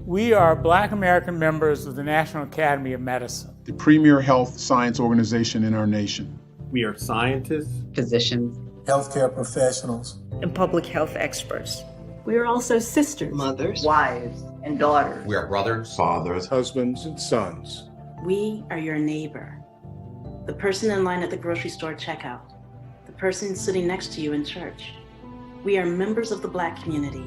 We are Black American members of the National Academy of Medicine, the premier health science organization in our nation. We are scientists, physicians, healthcare professionals, and public health experts. We are also sisters, mothers, wives, and daughters. We are brothers, fathers, husbands, and sons. We are your neighbor. The person in line at the grocery store checkout. The person sitting next to you in church. We are members of the Black community.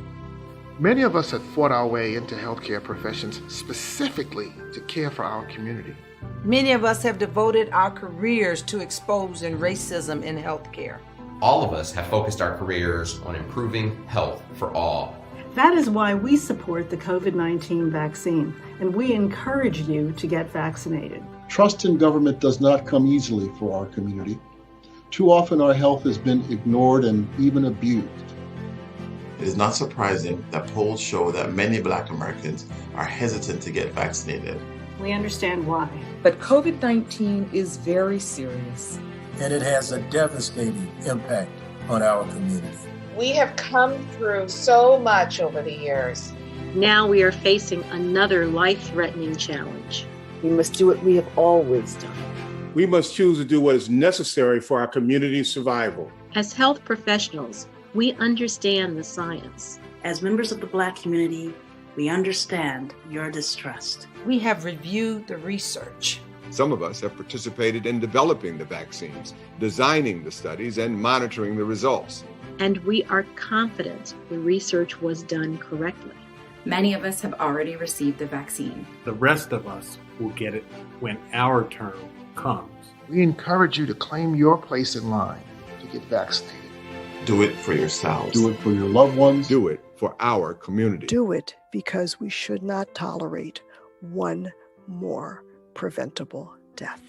Many of us have fought our way into healthcare professions specifically to care for our community. Many of us have devoted our careers to exposing racism in healthcare. All of us have focused our careers on improving health for all. That is why we support the COVID-19 vaccine, and we encourage you to get vaccinated. Trust in government does not come easily for our community. Too often our health has been ignored and even abused. It is not surprising that polls show that many Black Americans are hesitant to get vaccinated. We understand why. But COVID-19 is very serious. And it has a devastating impact on our community. We have come through so much over the years. Now we are facing another life-threatening challenge. We must do what we have always done. We must choose to do what is necessary for our community's survival. As health professionals, we understand the science. As members of the Black community, we understand your distrust. We have reviewed the research. Some of us have participated in developing the vaccines, designing the studies, and monitoring the results. And we are confident the research was done correctly. Many of us have already received the vaccine. The rest of us will get it when our turn comes. We encourage you to claim your place in line to get vaccinated. Do it for yourselves. Do it for your loved ones. Do it for our community. Do it because we should not tolerate one more preventable death.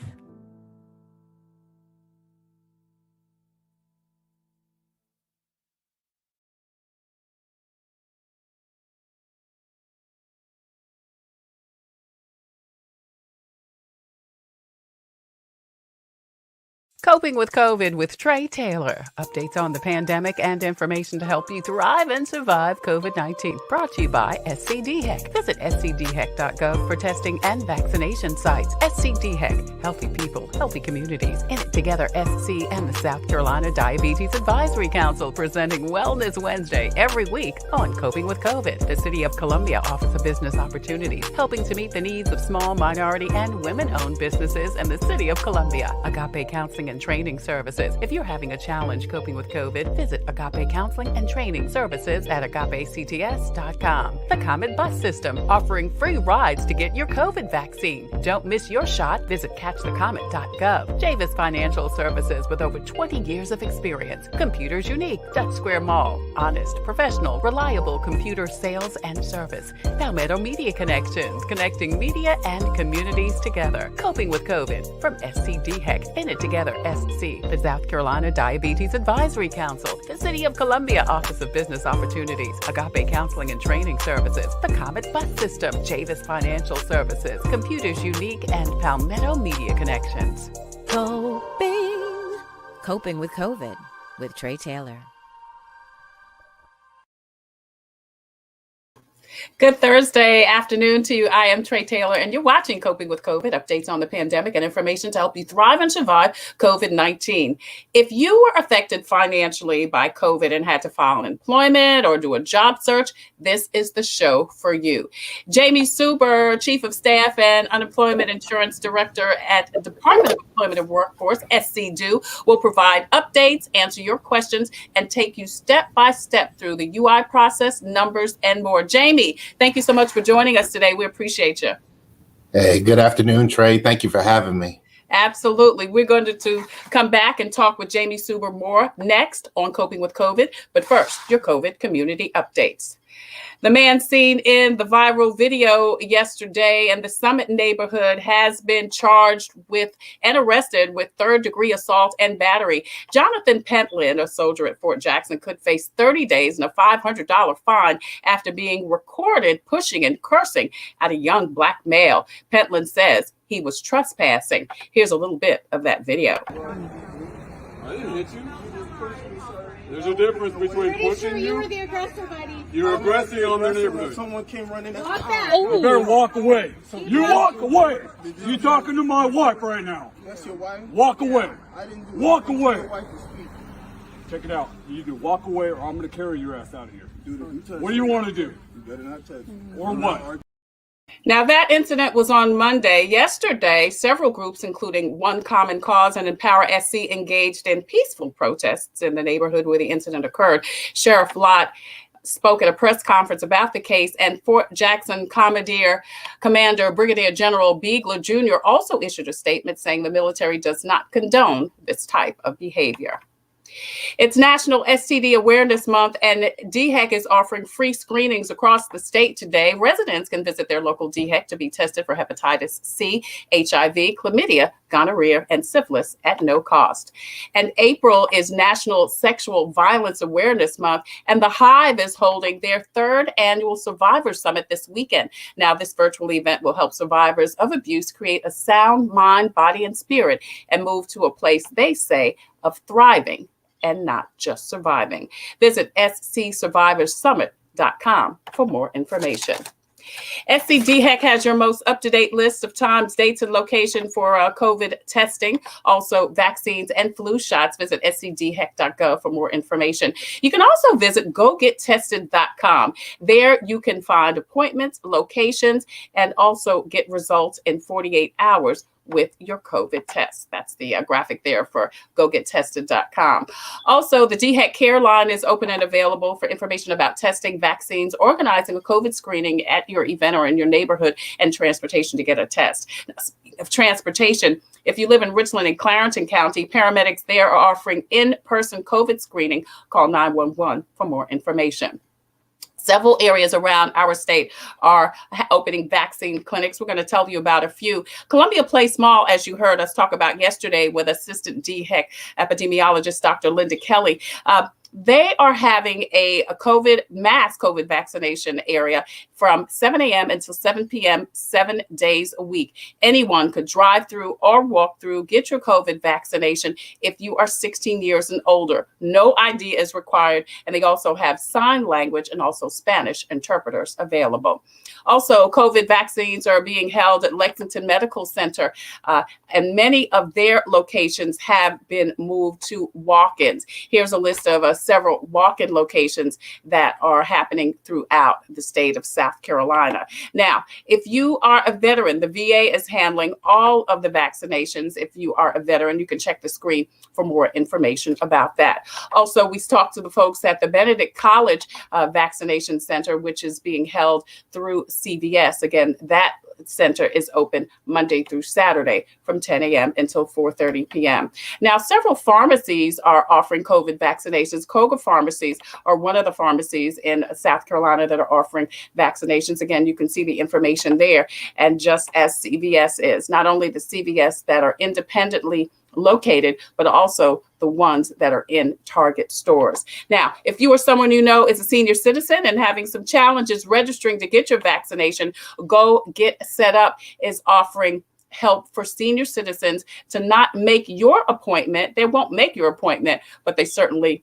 Coping with COVID with Tre Tailor. Updates on the pandemic and information to help you thrive and survive COVID-19. Brought to you by SCDHEC. Visit scdhec.gov for testing and vaccination sites. SCDHEC. Healthy people, healthy communities. In it together, SC and the South Carolina Diabetes Advisory Council presenting Wellness Wednesday every week on Coping with COVID. The City of Columbia Office of Business Opportunities, helping to meet the needs of small, minority, and women-owned businesses in the City of Columbia. Agape Counseling and Training Services. If you're having a challenge coping with COVID, visit Agape Counseling and Training Services at agapects.com. The Comet Bus System, offering free rides to get your COVID vaccine. Don't miss your shot. Visit catchthecomet.gov. Javis Financial Services, with over 20 years of experience. Computers Unique, Dutch Square Mall. Honest, professional, reliable computer sales and service. Palmetto Media Connections, connecting media and communities together. Coping with COVID from SCDHEC. In it together, SC, the South Carolina Diabetes Advisory Council, the City of Columbia Office of Business Opportunities, Agape Counseling and Training Services, the Comet Bus System, Javis Financial Services, Computers Unique, and Palmetto Media Connections. Coping with COVID with Tre Tailor. Good Thursday afternoon to you. I am Tre Tailor, and you're watching Coping with COVID, updates on the pandemic and information to help you thrive and survive COVID-19. If you were affected financially by COVID and had to file employment or do a job search, this is the show for you. Jamie Suber, Chief of Staff and Unemployment Insurance Director at the Department of Employment and Workforce, SCDO, will provide updates, answer your questions, and take you step by step through the UI process, numbers, and more. Jamie, thank you so much for joining us today. We appreciate you. Hey, good afternoon, Tre. Thank you for having me. Absolutely. We're going to come back and talk with Jamie Suber more next on Coping with COVID. But first, your COVID community updates. The man seen in the viral video yesterday in the Summit neighborhood has been charged with and arrested with third-degree assault and battery. Jonathan Pentland, a soldier at Fort Jackson, could face 30 days and a $500 fine after being recorded pushing and cursing at a young Black male. Pentland says he was trespassing. Here's a little bit of that video. I didn't hit you. There's a difference between pushing you. You were the aggressor, buddy. You're aggressing on their neighborhood. Someone came running. Walk back. You better walk away. You walk away. You talking to my wife right now. That's your wife? Walk away. I didn't do Walk away. Your wife is speaking. Check it out. You do walk away, or I'm going to carry your ass out of here. Dude, if you touch What do you want to do? You better not touch me. Or what? Now, that incident was on Monday. Yesterday, several groups, including One Common Cause and Empower SC, engaged in peaceful protests in the neighborhood where the incident occurred. Sheriff Lott spoke at a press conference about the case, and Fort Jackson Commander Brigadier General Beegler Jr. also issued a statement saying the military does not condone this type of behavior. It's National STD Awareness Month, and DHEC is offering free screenings across the state today. Residents can visit their local DHEC to be tested for hepatitis C, HIV, chlamydia, gonorrhea, and syphilis at no cost. And April is National Sexual Violence Awareness Month, and the Hive is holding their 3rd annual Survivor Summit this weekend. Now, this virtual event will help survivors of abuse create a sound mind, body, and spirit and move to a place, they say, of thriving and not just surviving. Visit scsurvivorsummit.com for more information. SCDHEC has your most up-to-date list of times, dates, and location for COVID testing, also vaccines and flu shots. Visit scdhec.gov for more information. You can also visit gogettested.com. There you can find appointments, locations, and also get results in 48 hours with your COVID test. That's the graphic there for gogettested.com. Also, the DHEC Care Line is open and available for information about testing, vaccines, organizing a COVID screening at your event or in your neighborhood, and transportation to get a test. Now, speaking of transportation, if you live in Richland and Clarendon County, paramedics there are offering in-person COVID screening. Call 911 for more information. Several areas around our state are opening vaccine clinics. We're going to tell you about a few. Columbia Place Mall, as you heard us talk about yesterday with Assistant DHEC epidemiologist Dr. Linda Kelly, they are having a mass COVID vaccination area from 7 a.m. until 7 p.m., 7 days a week. Anyone could drive through or walk through, get your COVID vaccination if you are 16 years and older. No ID is required, and they also have sign language and also Spanish interpreters available. Also, COVID vaccines are being held at Lexington Medical Center, and many of their locations have been moved to walk-ins. Here's a list of several walk-in locations that are happening throughout the state of South Carolina. Now, if you are a veteran, the VA is handling all of the vaccinations. If you are a veteran, you can check the screen for more information about that. Also, we talked to the folks at the Benedict College Vaccination Center, which is being held through CVS. Again, that center is open Monday through Saturday from 10 a.m. until 4:30 p.m. Now, several pharmacies are offering COVID vaccinations. Koga pharmacies are one of the pharmacies in South Carolina that are offering vaccinations. Again, you can see the information there. And just as CVS is, not only the CVS that are independently located, but also the ones that are in Target stores. Now, if you or someone you know is a senior citizen and having some challenges registering to get your vaccination, Go Get Set Up is offering help for senior citizens to not make your appointment. They won't make your appointment, but they certainly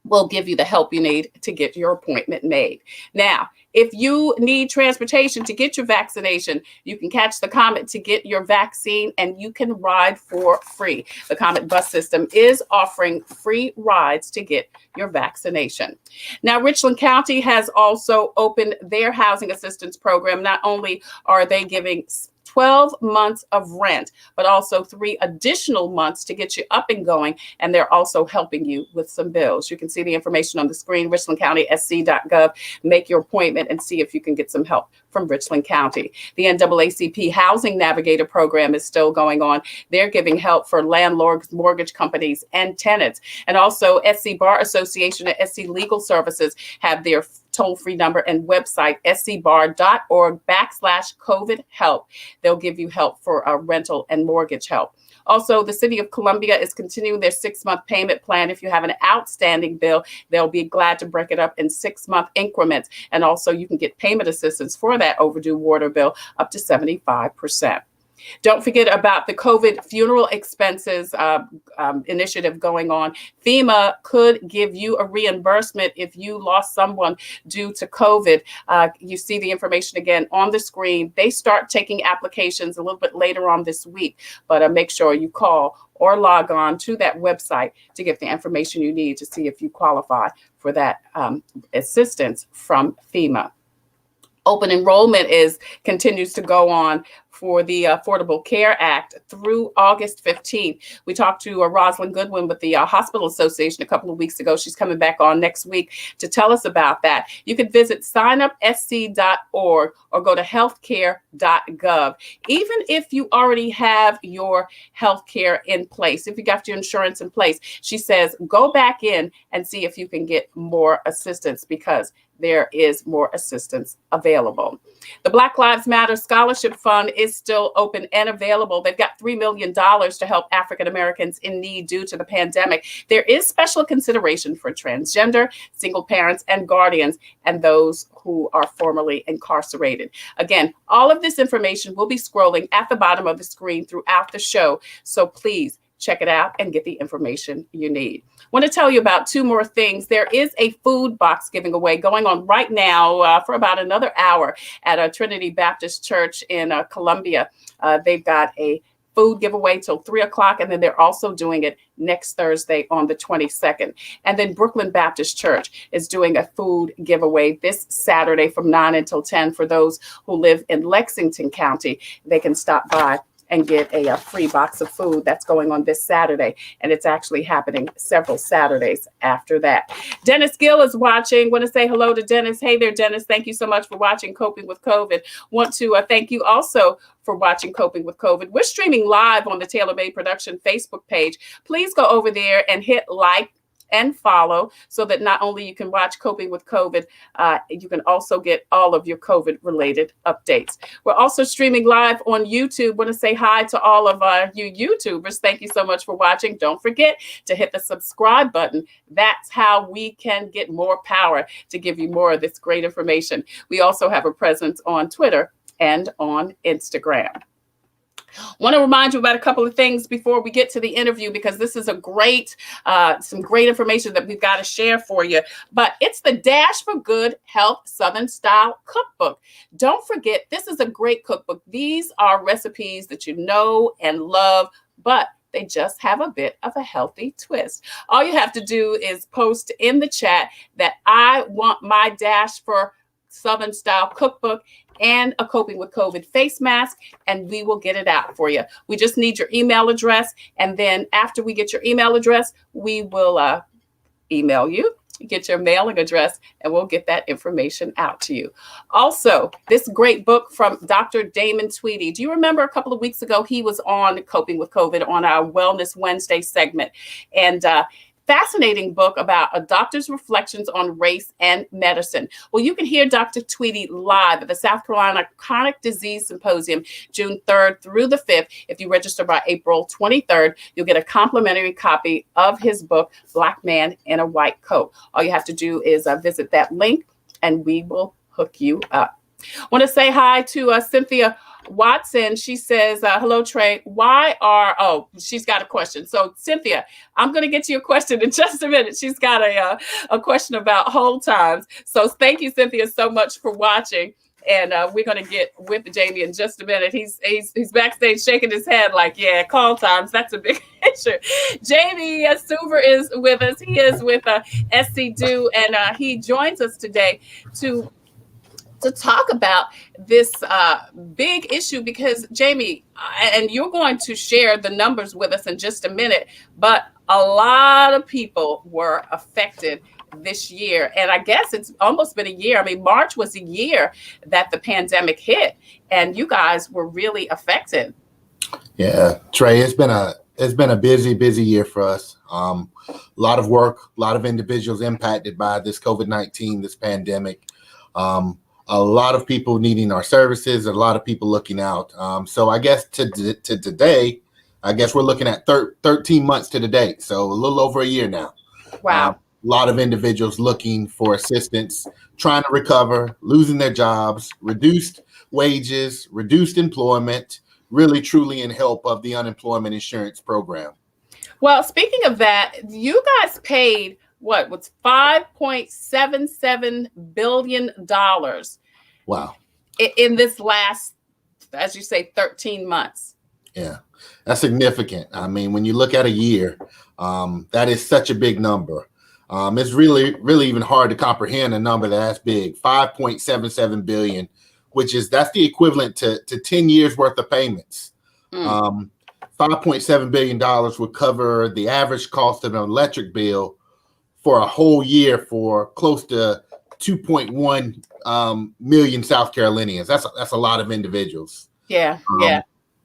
will give you the help you need to get your appointment made. Now, if you need transportation to get your vaccination, you can catch the Comet to get your vaccine, and you can ride for free. The Comet bus system is offering free rides to get your vaccination. Now, Richland County has also opened their housing assistance program. Not only are they giving 12 months of rent, but also 3 additional months to get you up and going. And they're also helping you with some bills. You can see the information on the screen, richlandcountysc.gov. Make your appointment and see if you can get some help from Richland County. The NAACP Housing Navigator program is still going on. They're giving help for landlords, mortgage companies, and tenants. And also SC Bar Association and SC Legal Services have their toll-free number and website, scbar.org/COVID help. They'll give you help for rental and mortgage help. Also, the City of Columbia is continuing their 6-month payment plan. If you have an outstanding bill, they'll be glad to break it up in 6-month increments. And also, you can get payment assistance for that overdue water bill up to 75%. Don't forget about the COVID funeral expenses initiative going on. FEMA could give you a reimbursement if you lost someone due to COVID. You see the information again on the screen. They start taking applications a little bit later on this week, but make sure you call or log on to that website to get the information you need to see if you qualify for that assistance from FEMA. Open enrollment continues to go on for the Affordable Care Act through August 15th. We talked to Rosalind Goodwin with the Hospital Association a couple of weeks ago. She's coming back on next week to tell us about that. You can visit signupsc.org or go to healthcare.gov. Even if you already have your healthcare in place, if you got your insurance in place, she says, go back in and see if you can get more assistance because there is more assistance available. The Black Lives Matter Scholarship Fund is still open and available. They've got $3 million to help African Americans in need due to the pandemic. There is special consideration for transgender, single parents, and guardians, and those who are formerly incarcerated. Again, all of this information will be scrolling at the bottom of the screen throughout the show, so please check it out and get the information you need. I want to tell you about two more things. There is a food box giving away going on right now for about another hour at Trinity Baptist Church in Columbia. They've got a food giveaway till 3 o'clock, and then they're also doing it next Thursday on the 22nd. And then Brooklyn Baptist Church is doing a food giveaway this Saturday from 9 until 10 for those who live in Lexington County. They can stop by and get a free box of food. That's going on this Saturday, and it's actually happening several Saturdays after that. Dennis Gill is watching. Want to say hello to Dennis. Hey there, Dennis. Thank you so much for watching Coping with COVID. Want to thank you also for watching Coping with COVID. We're streaming live on the Tailor Made Production Facebook page. Please go over there and hit like and follow so that not only you can watch Coping with COVID, you can also get all of your COVID related updates. We're also streaming live on YouTube. Want to say hi to all of you YouTubers. Thank you so much for watching. Don't forget to hit the subscribe button. That's how we can get more power to give you more of this great information. We also have a presence on Twitter and on Instagram. Want to remind you about a couple of things before we get to the interview, because this is a great, some great information that we've got to share for you. But it's the Dash for Good Health Southern Style Cookbook. Don't forget, this is a great cookbook. These are recipes that you know and love, but they just have a bit of a healthy twist. All you have to do is post in the chat that I want my Dash for Southern Style Cookbook and a Coping with COVID face mask, and we will get it out for you. We just need your email address, and then after we get your email address, we will email you, get your mailing address, and we'll get that information out to you. Also, this great book from Dr. Damon Tweedy. Do you remember a couple of weeks ago, he was on Coping with COVID on our Wellness Wednesday segment, and fascinating book about a doctor's reflections on race and medicine. Well, you can hear Dr. Tweedy live at the South Carolina Chronic Disease Symposium, June 3rd through the 5th. If you register by April 23rd, you'll get a complimentary copy of his book, Black Man in a White Coat. All you have to do is visit that link, and we will hook you up. I want to say hi to Cynthia Watson. She says, hello, Trey. She's got a question. So Cynthia, I'm going to get to your question in just a minute. She's got a question about hold times. So thank you, Cynthia, so much for watching. And we're going to get with Jamie in just a minute. He's backstage shaking his head like, yeah, call times. That's a big issue. Jamie Suver is with us. He is with SC Do, and he joins us today to talk about this big issue, because Jamie, and you're going to share the numbers with us in just a minute, but a lot of people were affected this year. And I guess it's almost been a year. I mean, March was a year that the pandemic hit, and you guys were really affected. Yeah, Trey, it's been a busy year for us. A lot of work, a lot of individuals impacted by this COVID-19, this pandemic. A lot of people needing our services, a lot of people looking out. So I guess to today, I guess we're looking at 13 months to the date. So a little over a year now. Wow. A lot of individuals looking for assistance, trying to recover, losing their jobs, reduced wages, reduced employment, really truly in help of the unemployment insurance program. Well, speaking of that, you guys paid what was $5.77 billion Wow. in this last, as you say, 13 months. Yeah, that's significant. I mean, when you look at a year, that is such a big number. It's really even hard to comprehend a number that's big, 5.77 billion, that's the equivalent to 10 years worth of payments. $5.7 billion would cover the average cost of an electric bill for a whole year for close to 2.1 million South Carolinians. That's a lot of individuals. Yeah.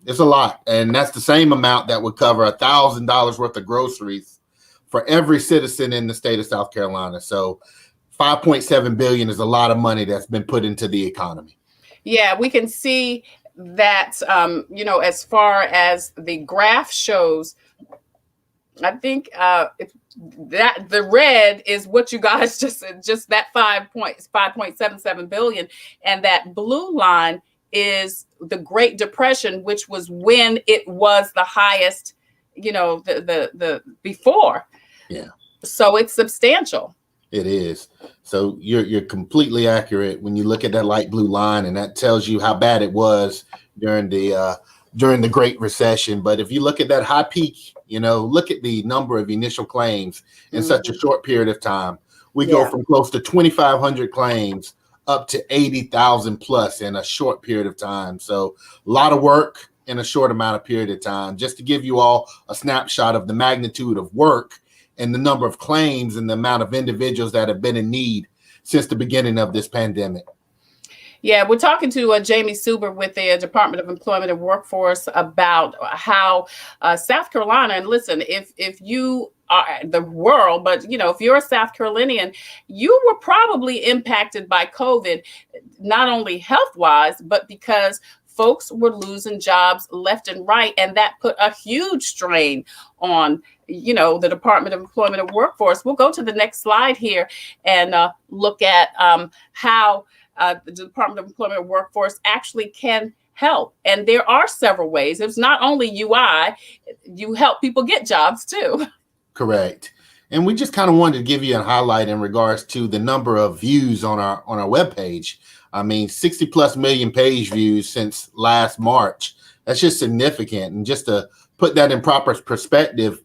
It's a lot. And that's the same amount that would cover $1,000 worth of groceries for every citizen in the state of South Carolina. So 5.7 billion is a lot of money that's been put into the economy. Yeah, we can see that, as far as the graph shows, I think that the red is what you guys just that 5.77 billion, and that blue line is the Great Depression, which was when it was the highest, the before. Yeah. So it's substantial. It is. So you're completely accurate when you look at that light blue line, and that tells you how bad it was during the Great Recession. But if you look at that high peak, look at the number of initial claims in such a short period of time. We go from close to 2,500 claims up to 80,000 plus in a short period of time. So a lot of work in a short amount of period of time. Just to give you all a snapshot of the magnitude of work and the number of claims and the amount of individuals that have been in need since the beginning of this pandemic. Yeah, we're talking to Jamie Suber with the Department of Employment and Workforce about how South Carolina, and listen, if you are the world, but if you're a South Carolinian, you were probably impacted by COVID, not only health-wise, but because folks were losing jobs left and right, and that put a huge strain on the Department of Employment and Workforce. We'll go to the next slide here and look at how the Department of Employment and Workforce actually can help. And there are several ways. It's not only UI, you help people get jobs too. Correct. And we just kind of wanted to give you a highlight in regards to the number of views on our webpage. I mean, 60 plus million page views since last March. That's just significant. And just to put that in proper perspective,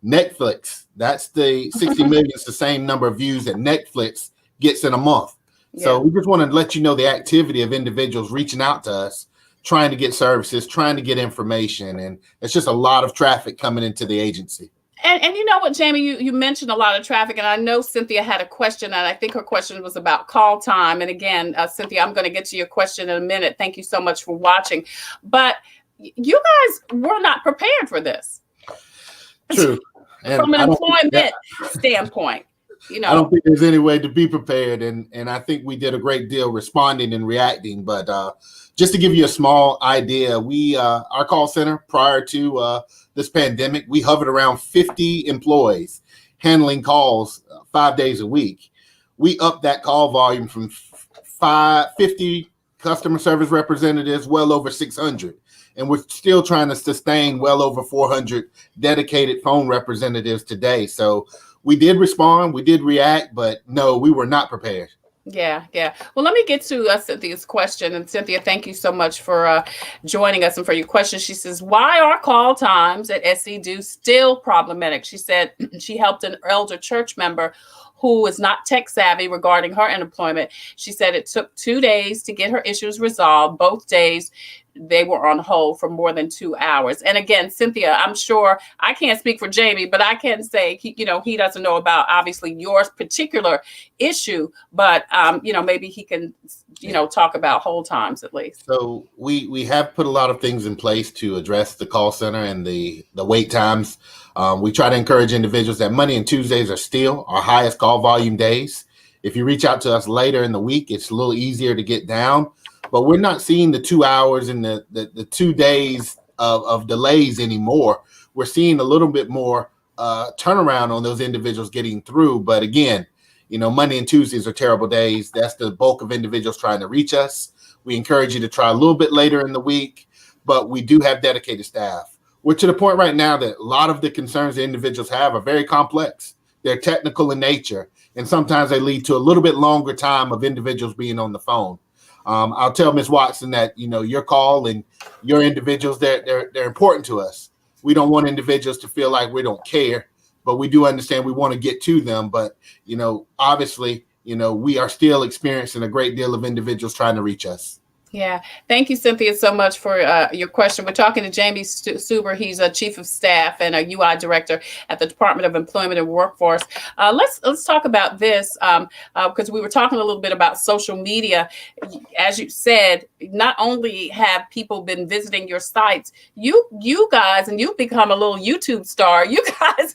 Netflix, that's the 60 million is the same number of views that Netflix gets in a month. Yeah. So we just want to let you know the activity of individuals reaching out to us, trying to get services, trying to get information. And it's just a lot of traffic coming into the agency. And you know what, Jamie, you mentioned a lot of traffic, and I know Cynthia had a question, and I think her question was about call time. And again, Cynthia, I'm going to get to your question in a minute. Thank you so much for watching. But you guys were not prepared for this. True. And from an employment standpoint. I don't think there's any way to be prepared. And I think we did a great deal responding and reacting. But just to give you a small idea, our call center prior to this pandemic, we hovered around 50 employees handling calls 5 days a week. We upped that call volume from 50 customer service representatives, well over 600. And we're still trying to sustain well over 400 dedicated phone representatives today. So we did respond, we did react, but no, we were not prepared. Yeah. Well, let me get to Cynthia's question. And Cynthia, thank you so much for joining us and for your question. She says, why are call times at SCDU still problematic? She said she helped an elder church member who is not tech savvy regarding her unemployment. She said it took 2 days to get her issues resolved. Both days they were on hold for more than 2 hours. And again, Cynthia, I'm sure I can't speak for Jamie, but I can say, he doesn't know about obviously your particular issue, but maybe he can, talk about hold times at least. So we have put a lot of things in place to address the call center and the wait times. We try to encourage individuals that Monday and Tuesdays are still our highest call volume days. If you reach out to us later in the week, it's a little easier to get down. But we're not seeing the 2 hours and the 2 days of delays anymore. We're seeing a little bit more turnaround on those individuals getting through. But again, Monday and Tuesdays are terrible days. That's the bulk of individuals trying to reach us. We encourage you to try a little bit later in the week. but we do have dedicated staff. We're to the point right now that a lot of the concerns that individuals have are very complex. They're technical in nature, and sometimes they lead to a little bit longer time of individuals being on the phone. I'll tell Ms. Watson that, your call and your individuals, they're important to us. We don't want individuals to feel like we don't care, but we do understand we want to get to them. But, obviously, we are still experiencing a great deal of individuals trying to reach us. Yeah. Thank you, Cynthia, so much for your question. We're talking to Jamie Suber. He's a chief of staff and a UI director at the Department of Employment and Workforce. Let's talk about this because we were talking a little bit about social media. As you said, not only have people been visiting your sites, you guys, and you've become a little YouTube star. You guys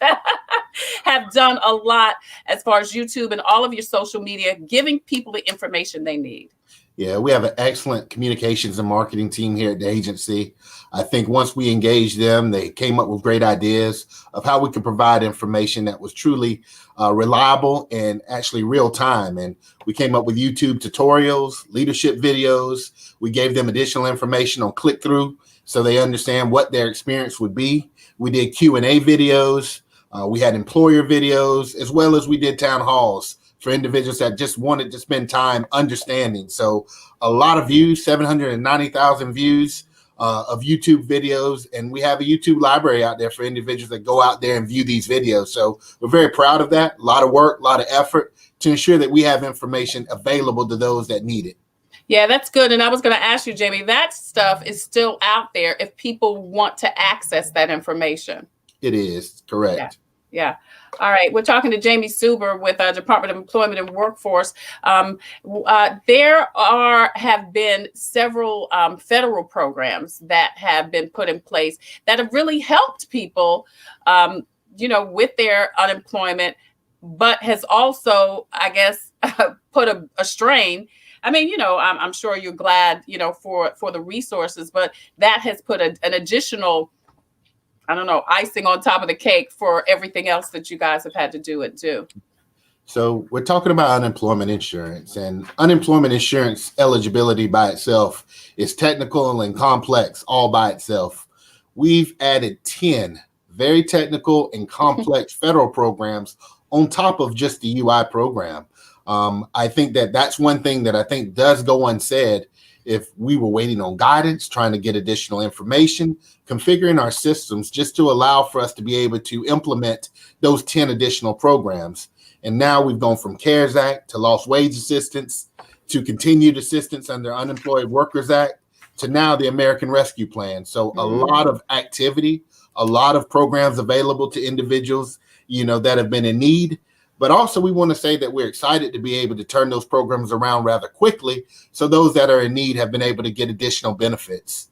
have done a lot as far as YouTube and all of your social media, giving people the information they need. Yeah, we have an excellent communications and marketing team here at the agency. I think once we engaged them, they came up with great ideas of how we could provide information that was truly reliable and actually real time. And we came up with YouTube tutorials, leadership videos. We gave them additional information on click-through so they understand what their experience would be. We did Q&A videos. We had employer videos, as well as we did town halls for individuals that just wanted to spend time understanding. So a lot of views, 790,000 views of YouTube videos. And we have a YouTube library out there for individuals that go out there and view these videos. So we're very proud of that. A lot of work, a lot of effort to ensure that we have information available to those that need it. Yeah, that's good. And I was going to ask you, Jamie, that stuff is still out there if people want to access that information. It is, correct. Yeah. All right. We're talking to Jamie Suber with Department of Employment and Workforce. There have been several federal programs that have been put in place that have really helped people, with their unemployment, but has also, I guess, put a strain. I mean, I'm sure you're glad, for the resources, but that has put an additional, icing on top of the cake for everything else that you guys have had to do it too. So we're talking about unemployment insurance, and unemployment insurance eligibility by itself is technical and complex all by itself. We've added 10 very technical and complex federal programs on top of just the UI program. I think that's one thing that I think does go unsaid. If we were waiting on guidance, trying to get additional information, configuring our systems just to allow for us to be able to implement those 10 additional programs. And now we've gone from CARES Act to lost wage assistance to continued assistance under Unemployed Workers Act to now the American Rescue Plan. So a lot of activity, a lot of programs available to individuals, that have been in need. But also we want to say that we're excited to be able to turn those programs around rather quickly. So those that are in need have been able to get additional benefits.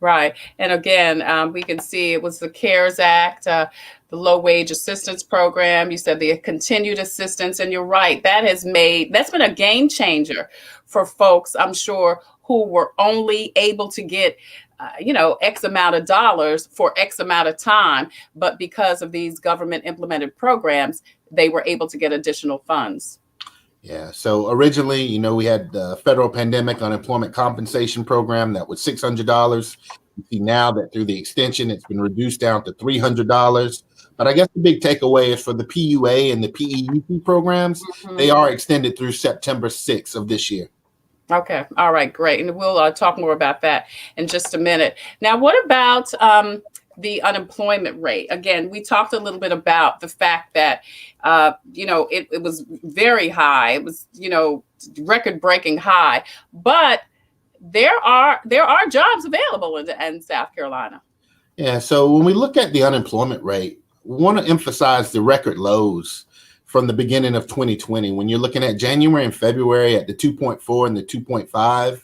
Right. And again, we can see it was the CARES Act, the low wage assistance program. You said the continued assistance. And you're right. That's been a game changer for folks, I'm sure, who were only able to get X amount of dollars for X amount of time. But because of these government implemented programs, they were able to get additional funds. Yeah. So originally, we had the federal pandemic unemployment compensation program that was $600. You see now that through the extension, it's been reduced down to $300. But I guess the big takeaway is for the PUA and the PEUP programs, they are extended through September 6th of this year. Okay. All right. Great. And we'll talk more about that in just a minute. Now, what about the unemployment rate? Again, we talked a little bit about the fact that, it was very high. It was, record breaking high. But there are jobs available in South Carolina. Yeah. So when we look at the unemployment rate, we want to emphasize the record lows from the beginning of 2020. When you're looking at January and February at the 2.4 and the 2.5,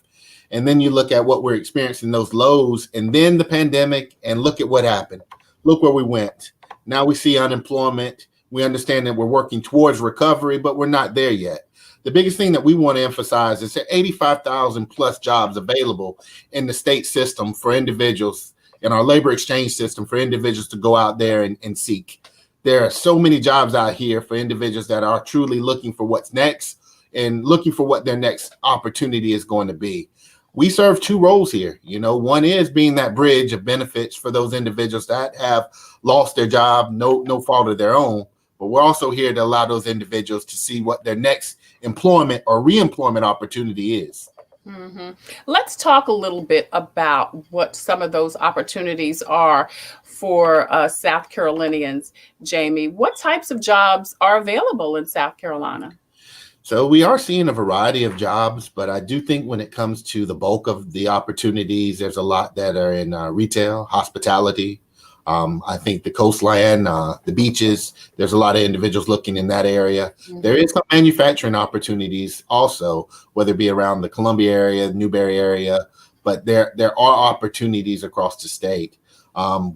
and then you look at what we're experiencing those lows and then the pandemic, and look at what happened. Look where we went. Now we see unemployment. We understand that we're working towards recovery, but we're not there yet. The biggest thing that we want to emphasize is that 85,000 plus jobs available in the state system for individuals, in our labor exchange system for individuals to go out there and seek. There are so many jobs out here for individuals that are truly looking for what's next and looking for what their next opportunity is going to be. we serve two roles here. One is being that bridge of benefits for those individuals that have lost their job, no fault of their own. But we're also here to allow those individuals to see what their next employment or reemployment opportunity is. Let's talk a little bit about what some of those opportunities are for South Carolinians. Jamie, what types of jobs are available in South Carolina? So we are seeing a variety of jobs, but I do think when it comes to the bulk of the opportunities, there's a lot that are in retail, hospitality. I think the coastline, the beaches, there's a lot of individuals looking in that area. There is some manufacturing opportunities also, whether it be around the Columbia area, Newberry area, but there are opportunities across the state.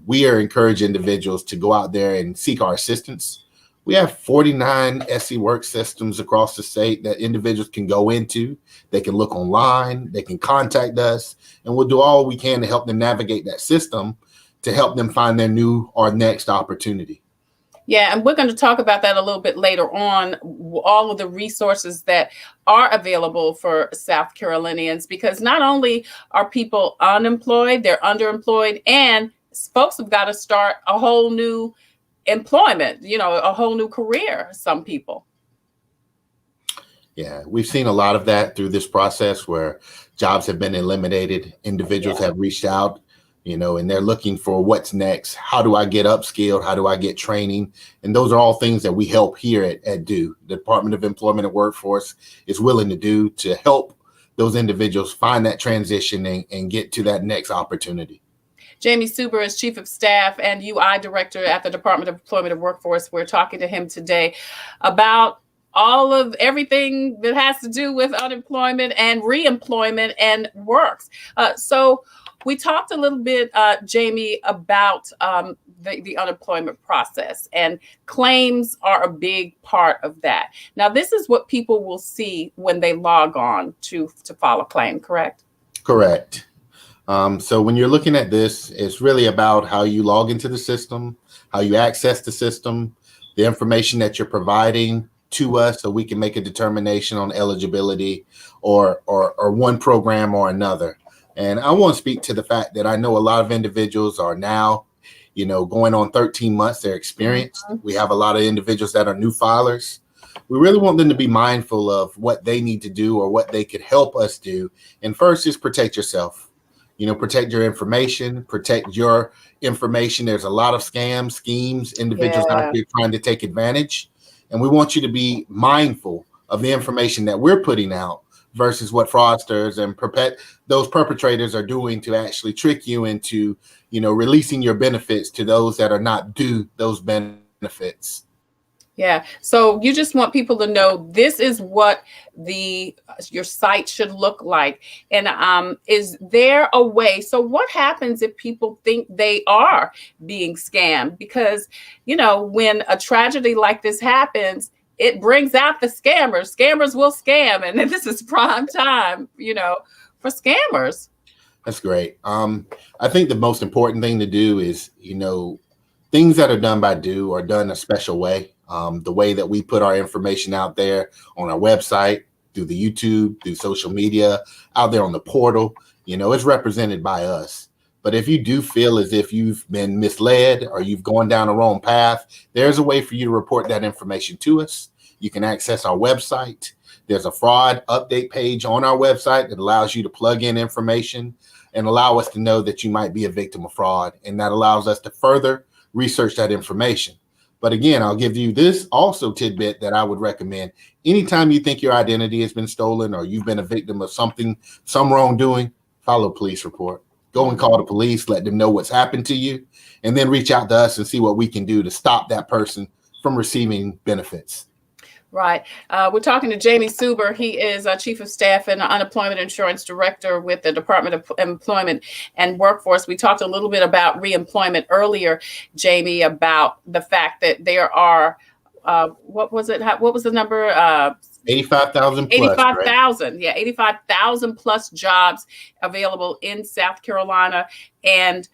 We are encouraging individuals to go out there and seek our assistance. We have 49 SC work systems across the state that individuals can go into. They can look online, they can contact us, and we'll do all we can to help them navigate that system to help them find their new or next opportunity. Yeah, and we're going to talk about that a little bit later on, all of the resources that are available for South Carolinians, because not only are people unemployed, they're underemployed, and folks have got to start a whole new employment, a whole new career, some people. Yeah, we've seen a lot of that through this process where jobs have been eliminated. Individuals have reached out, and they're looking for what's next. How do I get upskilled? How do I get training? And those are all things that we help here at DO. The Department of Employment and Workforce is willing to do to help those individuals find that transition and get to that next opportunity. Jamie Suber is Chief of Staff and UI Director at the Department of Employment and Workforce. We're talking to him today about all of everything that has to do with unemployment and reemployment and works. So we talked a little bit, Jamie, about the unemployment process, and claims are a big part of that. Now, this is what people will see when they log on to file a claim, correct? Correct. So when you're looking at this, it's really about how you log into the system, how you access the system, the information that you're providing to us so we can make a determination on eligibility or one program or another. And I want to speak to the fact that I know a lot of individuals are now, going on 13 months, their experience. We have a lot of individuals that are new filers. We really want them to be mindful of what they need to do or what they could help us do. And first is protect yourself. Protect your information, protect your information. There's a lot of scams, schemes, individuals out there trying to take advantage. And we want you to be mindful of the information that we're putting out versus what fraudsters and those perpetrators are doing to actually trick you into, releasing your benefits to those that are not due those benefits. Yeah. So you just want people to know this is what your site should look like. And is there a way? So what happens if people think they are being scammed? Because, when a tragedy like this happens, it brings out the scammers. Scammers will scam. And this is prime time, for scammers. That's great. I think the most important thing to do is, things that are done by DO are done a special way. The way that we put our information out there on our website, through the YouTube, through social media, out there on the portal, it's represented by us. But if you do feel as if you've been misled or you've gone down the wrong path, there's a way for you to report that information to us. You can access our website. There's a fraud update page on our website that allows you to plug in information and allow us to know that you might be a victim of fraud. And that allows us to further research that information. But again, I'll give you this also tidbit that I would recommend. Anytime you think your identity has been stolen or you've been a victim of some wrongdoing, file a police report. Go and call the police, let them know what's happened to you, and then reach out to us and see what we can do to stop that person from receiving benefits. Right. We're talking to Jamie Suber. He is Chief of Staff and Unemployment Insurance Director with the Department of Employment and Workforce. We talked a little bit about reemployment earlier, Jamie, about the fact that there are, what was it? What was the number? 85,000 plus. 85,000. Right? Yeah, 85,000 plus jobs available in South Carolina. And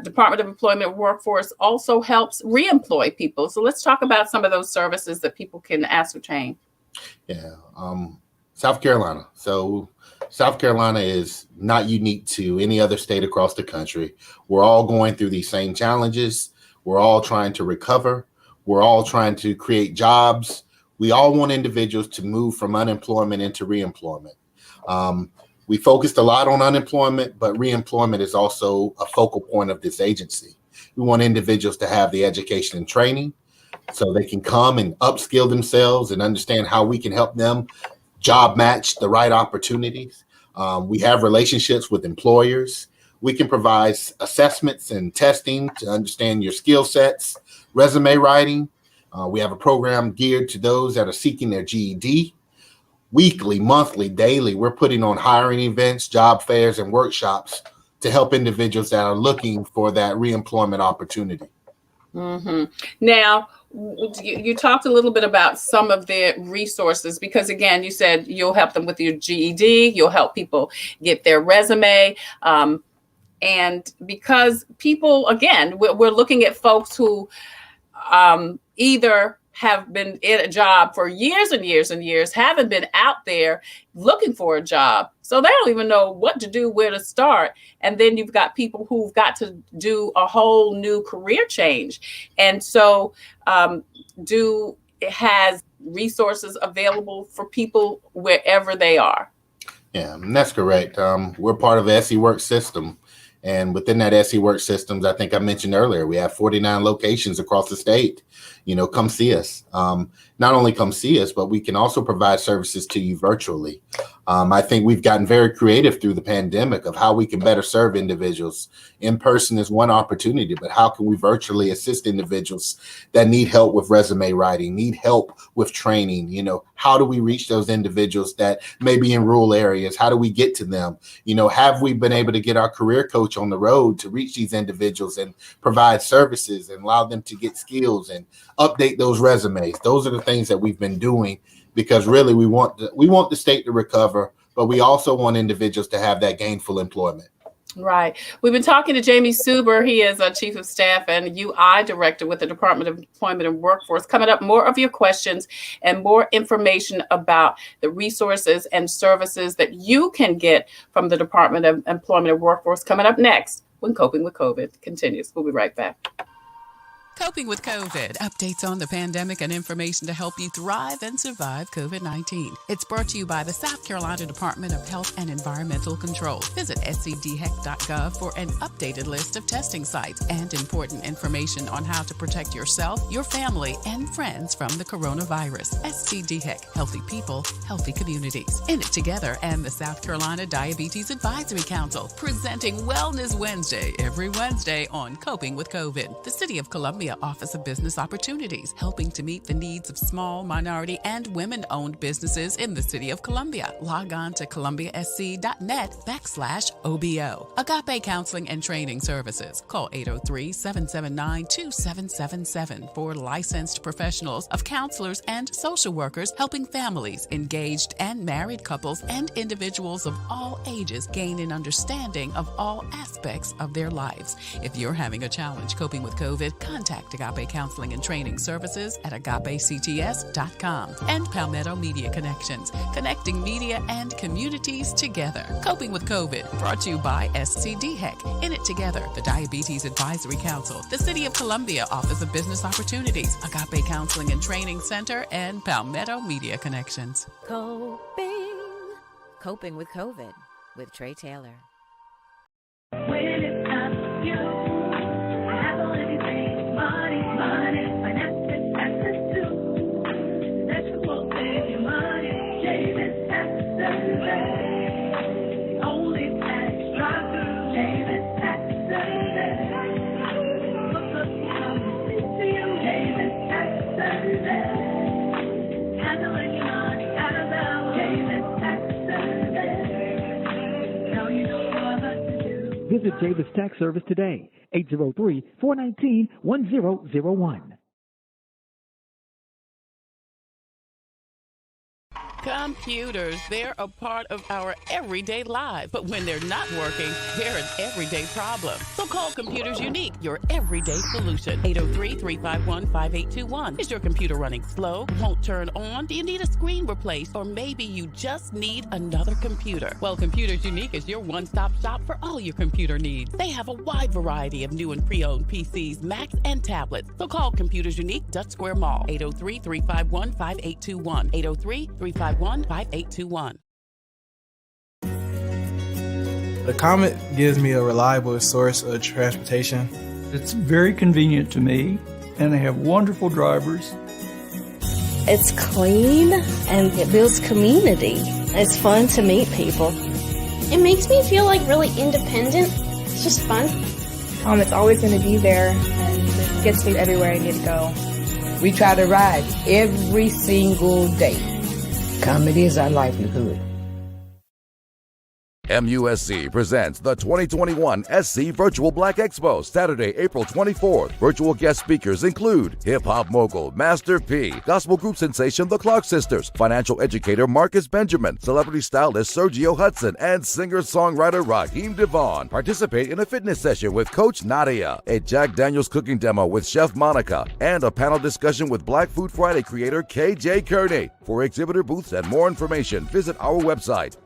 Department of Employment and Workforce also helps reemploy people. So let's talk about some of those services that people can ascertain. Yeah, South Carolina. So South Carolina is not unique to any other state across the country. We're all going through these same challenges. We're all trying to recover. We're all trying to create jobs. We all want individuals to move from unemployment into reemployment. We focused a lot on unemployment, but reemployment is also a focal point of this agency. We want individuals to have the education and training so they can come and upskill themselves and understand how we can help them job match the right opportunities. We have relationships with employers. We can provide assessments and testing to understand your skill sets, resume writing. We have a program geared to those that are seeking their GED. Weekly, monthly, daily, we're putting on hiring events, job fairs, and workshops to help individuals that are looking for that reemployment opportunity. Mm-hmm. Now, you talked a little bit about some of the resources, because again, you said you'll help them with your GED, you'll help people get their resume. And because people, again, we're looking at folks who either have been in a job for years and years and years, haven't been out there looking for a job. So they don't even know what to do, where to start. And then you've got people who've got to do a whole new career change. And so it has resources available for people wherever they are. Yeah, that's correct. We're part of the SE Work system. And within that SE Work systems, I think I mentioned earlier, we have 49 locations across the state. Come see us. Not only come see us, but we can also provide services to you virtually. I think we've gotten very creative through the pandemic of how we can better serve individuals. In person is one opportunity, but how can we virtually assist individuals that need help with resume writing, need help with training? How do we reach those individuals that may be in rural areas? How do we get to them? Have we been able to get our career coach on the road to reach these individuals and provide services and allow them to get skills and update those resumes? Those are the things that we've been doing, because really we want the state to recover, but we also want individuals to have that gainful employment. Right. We've been talking to Jamie Suber. He is a Chief of Staff and UI Director with the Department of Employment and Workforce. Coming up, more of your questions and more information about the resources and services that you can get from the Department of Employment and Workforce coming up next when Coping with COVID continues. We'll be right back. Coping with COVID. Updates on the pandemic and information to help you thrive and survive COVID-19. It's brought to you by the South Carolina Department of Health and Environmental Control. Visit scdheck.gov for an updated list of testing sites and important information on how to protect yourself, your family, and friends from the coronavirus. SCDHEC. Healthy people, healthy communities. In it together and the South Carolina Diabetes Advisory Council, presenting Wellness Wednesday every Wednesday on Coping with COVID. The City of Columbia Office of Business Opportunities, helping to meet the needs of small, minority, and women-owned businesses in the City of Columbia. Log on to columbiasc.net/OBO. Agape Counseling and Training Services. Call 803-779-2777 for licensed professionals of counselors and social workers, helping families, engaged and married couples, and individuals of all ages gain an understanding of all aspects of their lives. If you're having a challenge coping with COVID, contact Agape Counseling and Training Services at agapects.com. And Palmetto Media Connections, connecting media and communities together. Coping with COVID, brought to you by SCDHEC. In it together, the Diabetes Advisory Council, the City of Columbia Office of Business Opportunities, Agape Counseling and Training Center, and Palmetto Media Connections. Coping with COVID with Tre Tailor. Visit Davis Tax Service today, 803-419-1001. Computers, they're a part of our everyday lives. But when they're not working, they're an everyday problem. So call Computers Unique, your everyday solution. 803-351-5821. Is your computer running slow? Won't turn on? Do you need a screen replaced? Or maybe you just need another computer? Well, Computers Unique is your one-stop shop for all your computer needs. They have a wide variety of new and pre-owned PCs, Macs, and tablets. So call Computers Unique, Dutch Square Mall. 803-351-5821. 803-351-5821. The Comet gives me a reliable source of transportation. It's very convenient to me, and they have wonderful drivers. It's clean, and it builds community. It's fun to meet people. It makes me feel like really independent. It's just fun. It's always going to be there, and it gets me everywhere I need to go. We try to ride every single day. Comedy is our livelihood. MUSC presents the 2021 SC Virtual Black Expo, Saturday, April 24th. Virtual guest speakers include hip-hop mogul Master P, gospel group sensation The Clark Sisters, financial educator Marcus Benjamin, celebrity stylist Sergio Hudson, and singer-songwriter Raheem Devon. Participate in a fitness session with Coach Nadia, a Jack Daniels cooking demo with Chef Monica, and a panel discussion with Black Food Friday creator KJ Kearney. For exhibitor booths and more information, visit our website.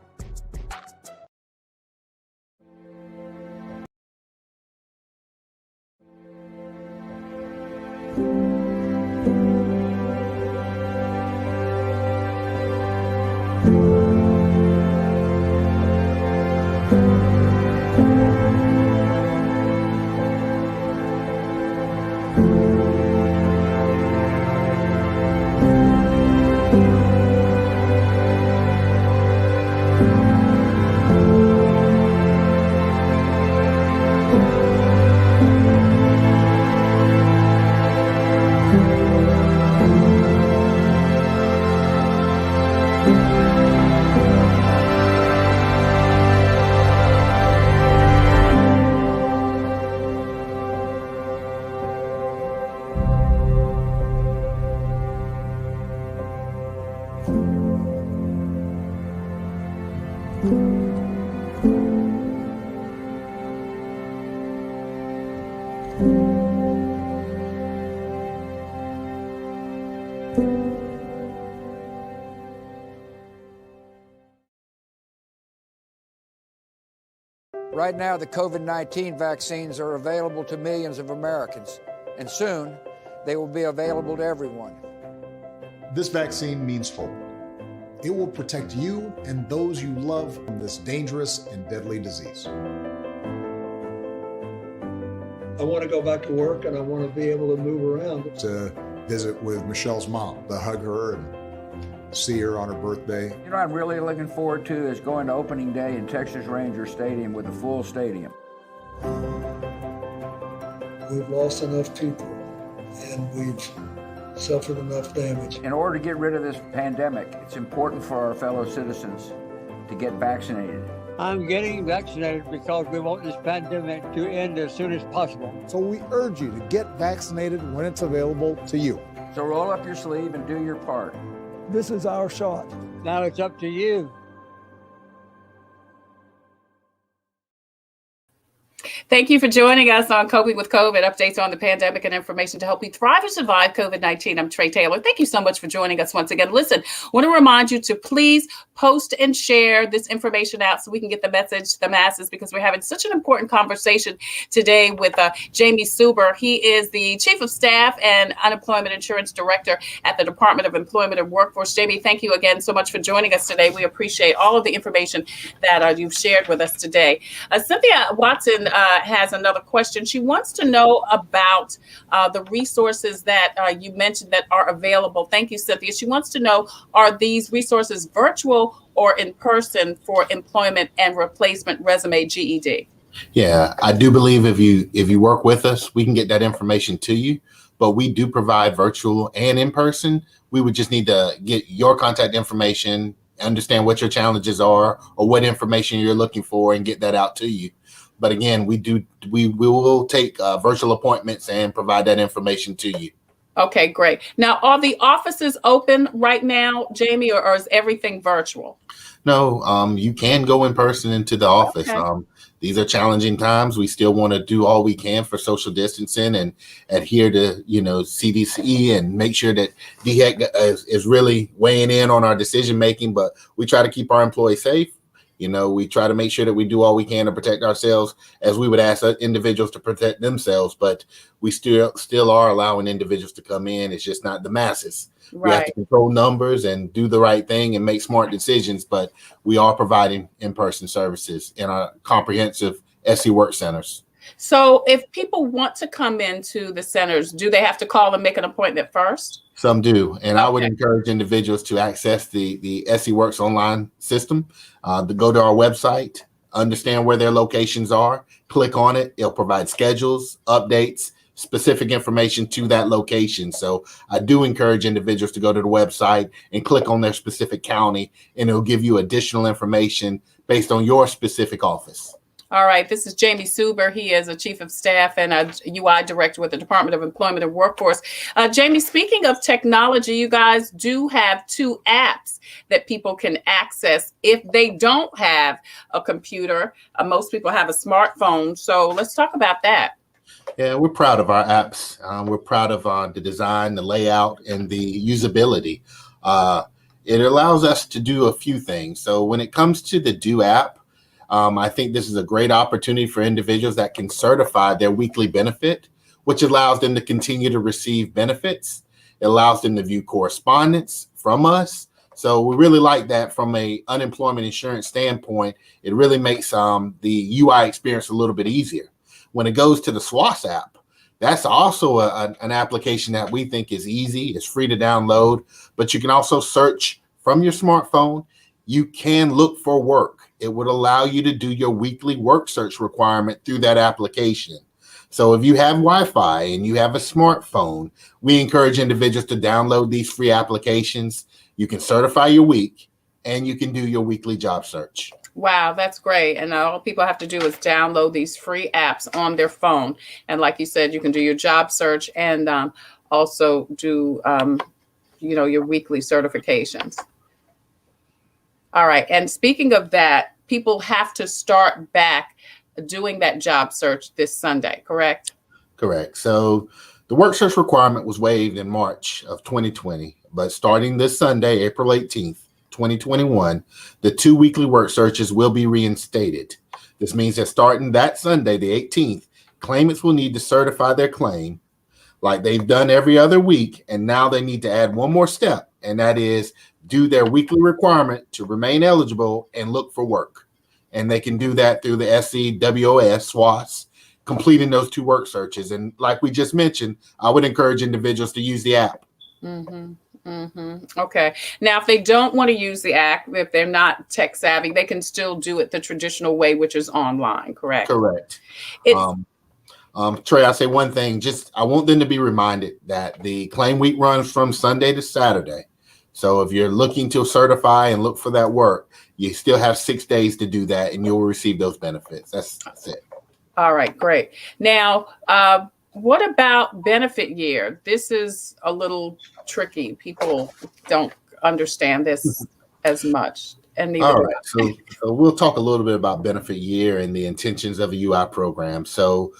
Right now, the COVID-19 vaccines are available to millions of Americans, and soon they will be available to everyone. This vaccine means hope. It will protect you and those you love from this dangerous and deadly disease. I want to go back to work, and I want to be able to move around. To visit with Michelle's mom, to hug her and see her on her birthday. You know what I'm really looking forward to is going to opening day in Texas Ranger Stadium with a full stadium. We've lost enough people, and we've suffered enough damage. In order to get rid of this pandemic, it's important for our fellow citizens to get vaccinated. I'm getting vaccinated because we want this pandemic to end as soon as possible. So we urge you to get vaccinated when it's available to you. So roll up your sleeve and do your part. This is our shot. Now it's up to you. Thank you for joining us on Coping with COVID, updates on the pandemic and information to help you thrive and survive COVID-19. I'm Tre Tailor. Thank you so much for joining us once again. Listen, I want to remind you to please post and share this information out so we can get the message to the masses, because we're having such an important conversation today with Jamie Suber. He is the Chief of Staff and Unemployment Insurance Director at the Department of Employment and Workforce. Jamie, thank you again so much for joining us today. We appreciate all of the information that you've shared with us today. Cynthia Watson has another question. She wants to know about the resources that you mentioned that are available. Thank you, Cynthia. She wants to know, are these resources virtual or in person for employment and replacement resume GED? Yeah, I do believe if you work with us, we can get that information to you, but we do provide virtual and in person. We would just need to get your contact information, understand what your challenges are or what information you're looking for, and get that out to you. But again, we will take virtual appointments and provide that information to you. Okay, great. Now, are the offices open right now, Jamie, or is everything virtual? No, you can go in person into the office. Okay. These are challenging times. We still want to do all we can for social distancing and adhere to, CDC and make sure that DHEC is really weighing in on our decision making. But we try to keep our employees safe. We try to make sure that we do all we can to protect ourselves, as we would ask individuals to protect themselves. But we still are allowing individuals to come in. It's just not the masses. Right. We have to control numbers and do the right thing and make smart decisions. But we are providing in-person services in our comprehensive SC work centers. So if people want to come into the centers, do they have to call and make an appointment first? Some do. And I would Okay. encourage individuals to access the SC Works online system, to go to our website, understand where their locations are, click on it. It'll provide schedules, updates, specific information to that location. So I do encourage individuals to go to the website and click on their specific county, and it'll give you additional information based on your specific office. All right, this is Jamie Suber. He is a chief of staff and a UI director with the Department of Employment and Workforce. Jamie, speaking of technology, you guys do have 2 apps that people can access if they don't have a computer. Most people have a smartphone. So let's talk about that. Yeah, we're proud of our apps. We're proud of the design, the layout, and the usability. It allows us to do a few things. So when it comes to the Do app, I think this is a great opportunity for individuals that can certify their weekly benefit, which allows them to continue to receive benefits. It allows them to view correspondence from us. So we really like that from a unemployment insurance standpoint. It really makes the UI experience a little bit easier. When it goes to the SWAS app, that's also an application that we think is easy. It's free to download, but you can also search from your smartphone. You can look for work. It would allow you to do your weekly work search requirement through that application. So if you have Wi-Fi and you have a smartphone, we encourage individuals to download these free applications. You can certify your week and you can do your weekly job search. Wow, that's great. And all people have to do is download these free apps on their phone. And like you said, you can do your job search and also do, your weekly certifications. All right. And speaking of that, people have to start back doing that job search this Sunday, correct? Correct. So the work search requirement was waived in March of 2020, but starting this Sunday, April 18th, 2021, the 2 weekly work searches will be reinstated. This means that starting that Sunday, the 18th, claimants will need to certify their claim like they've done every other week. And now they need to add one more step, and that is do their weekly requirement to remain eligible and look for work. And they can do that through the SCWOS, SWAS, completing those 2 work searches. And like we just mentioned, I would encourage individuals to use the app. Mm-hmm. Mm-hmm. Okay. Now, if they don't want to use the app, if they're not tech savvy, they can still do it the traditional way, which is online, correct? Correct. Trey, I'll say one thing. I want them to be reminded that the claim week runs from Sunday to Saturday. So if you're looking to certify and look for that work, you still have 6 days to do that, and you'll receive those benefits. That's it. All right, great. Now, what about benefit year? This is a little tricky. People don't understand this as much. And neither all right, so we'll talk a little bit about benefit year and the intentions of a UI program. So